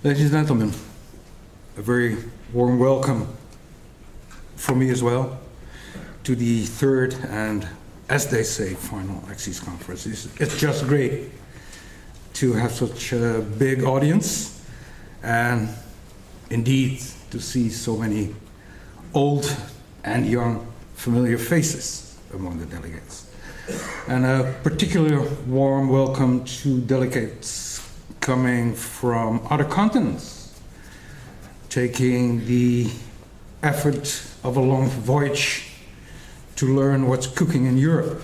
Ladies and gentlemen, a very warm welcome from me as well to the third and, as they say, final ACCSEAS conference. It's just great to have such a big audience and indeed to see so many old and young familiar faces among the delegates. And a particular warm welcome to delegates coming from other continents, taking the effort of a long voyage to learn what's cooking in Europe.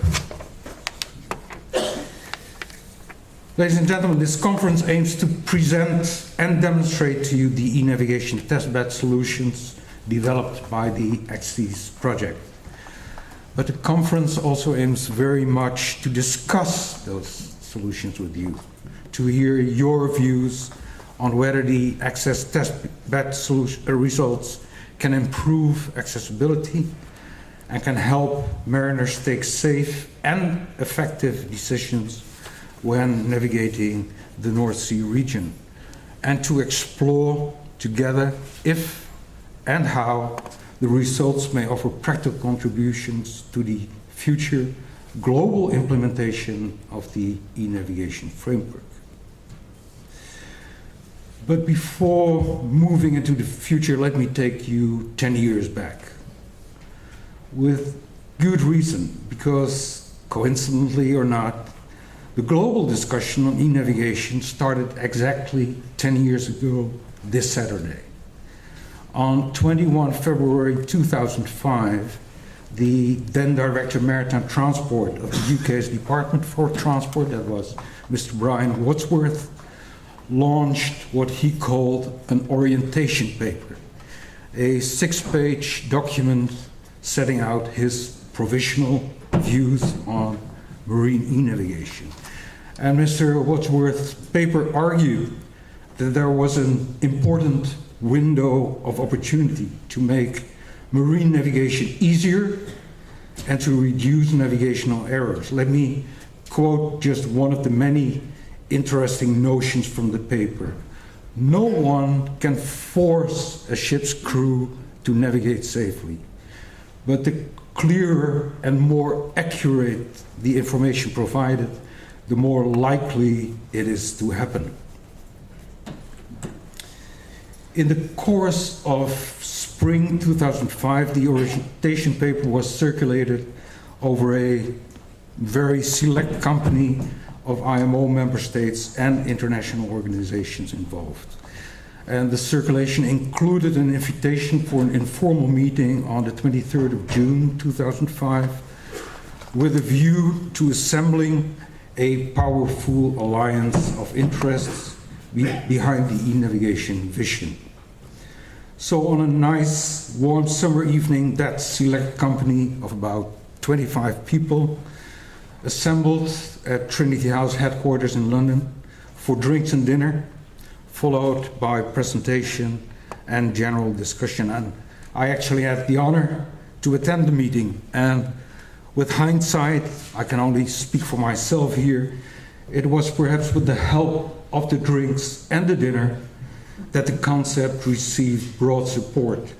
Ladies and gentlemen, this conference aims to present and demonstrate to you the e-navigation testbed solutions developed by the ACCSEAS project. But the conference also aims very much to discuss those solutions with you, to hear your views on whether the access testbed results can improve accessibility and can help mariners take safe and effective decisions when navigating the North Sea region, and to explore together if and how the results may offer practical contributions to the future global implementation of the e-navigation framework. But before moving into the future, let me take you 10 years back. With good reason, because coincidentally or not, the global discussion on e-navigation started exactly 10 years ago this Saturday. On 21 February 2005, the then Director of Maritime Transport of the UK's Department for Transport, that was Mr. Brian Wadsworth, launched what he called an orientation paper, a 6-page document setting out his provisional views on marine e-navigation. And Mr. Wadsworth's paper argued that there was an important window of opportunity to make marine navigation easier and to reduce navigational errors. Let me quote just one of the many interesting notions from the paper. No one can force a ship's crew to navigate safely, but the clearer and more accurate the information provided, the more likely it is to happen. In the course of spring 2005, the orientation paper was circulated over a very select company of IMO member states and international organizations involved. And the circulation included an invitation for an informal meeting on the 23rd of June 2005 with a view to assembling a powerful alliance of interests behind the e-navigation vision. So on a nice warm summer evening, that select company of about 25 people assembled at Trinity House headquarters in London for drinks and dinner, followed by presentation and general discussion. And I actually had the honor to attend the meeting, and with hindsight, I can only speak for myself here, it was perhaps with the help of the drinks and the dinner that the concept received broad support,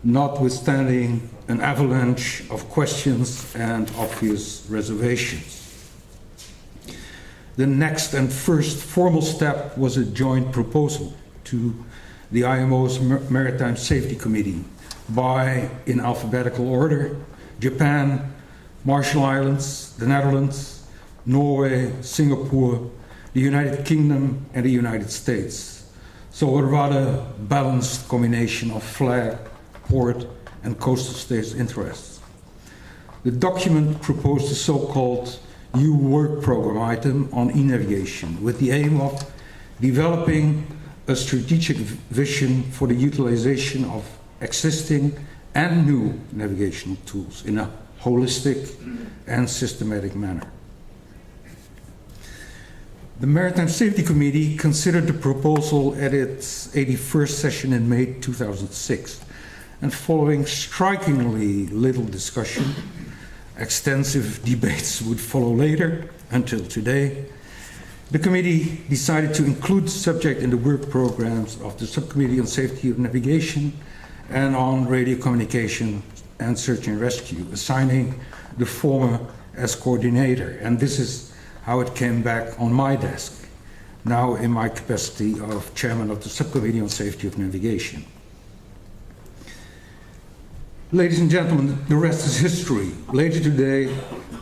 notwithstanding an avalanche of questions and obvious reservations. The next and first formal step was a joint proposal to the IMO's Maritime Safety Committee by, in alphabetical order, Japan, Marshall Islands, the Netherlands, Norway, Singapore, the United Kingdom, and the United States. So a rather balanced combination of flag, port, and coastal states' interests. The document proposed a so-called new work program item on e-navigation with the aim of developing a strategic vision for the utilization of existing and new navigational tools in a holistic and systematic manner. The Maritime Safety Committee considered the proposal at its 81st session in May 2006, and following strikingly little discussion, extensive debates would follow later until today, The committee decided to include the subject in the work programs of the Subcommittee on Safety of Navigation and on Radio Communication and Search and Rescue, assigning the former as coordinator. And this is how it came back on my desk, now in my capacity of chairman of the Subcommittee on Safety of Navigation. Ladies and gentlemen, the rest is history. Later today,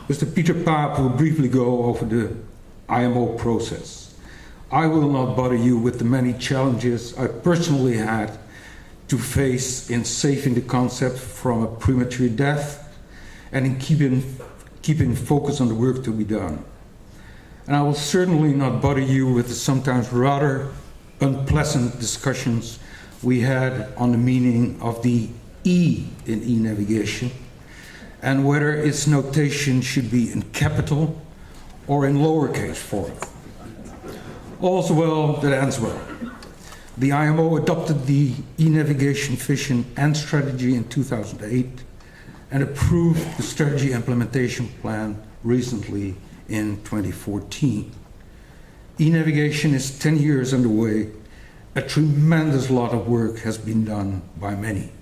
Mr. Peter Paap will briefly go over the IMO process. I will not bother you with the many challenges I personally had to face in saving the concept from a premature death and in keeping focus on the work to be done. And I will certainly not bother you with the sometimes rather unpleasant discussions we had on the meaning of the E in e-navigation and whether its notation should be in capital or in lowercase form. All's well that ends well. The IMO adopted the e-navigation vision and strategy in 2008 and approved the strategy implementation plan recently in 2014. E-navigation is 10 years underway. A tremendous lot of work has been done by many.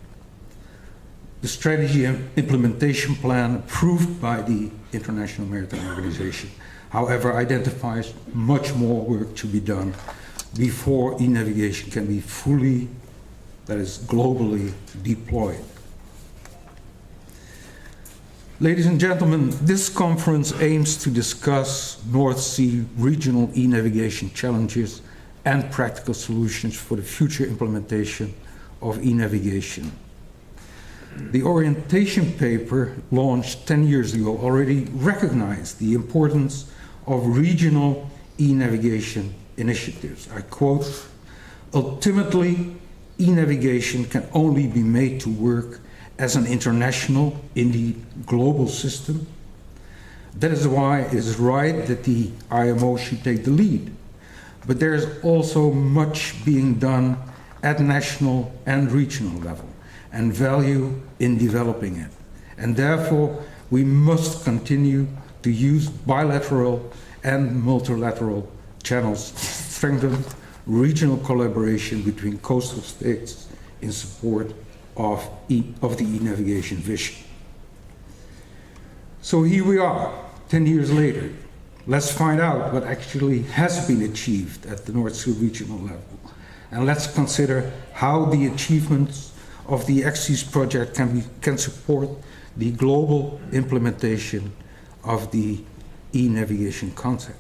The strategy and implementation plan approved by the International Maritime Organization, however, identifies much more work to be done before e-navigation can be fully, that is, globally deployed. Ladies and gentlemen, this conference aims to discuss North Sea regional e-navigation challenges and practical solutions for the future implementation of e-navigation. The orientation paper launched 10 years ago already recognized the importance of regional e-navigation initiatives. I quote, "Ultimately, e-navigation can only be made to work as an international, indeed global system. That is why it is right that the IMO should take the lead. But there is also much being done at national and regional level, and value in developing it. And therefore, we must continue to use bilateral and multilateral channels to strengthen regional collaboration between coastal states in support of the e-navigation vision." So here we are, 10 years later. Let's find out what actually has been achieved at the North Sea regional level. And let's consider how the achievements of the ACCSEAS project can support the global implementation of the e-navigation concept.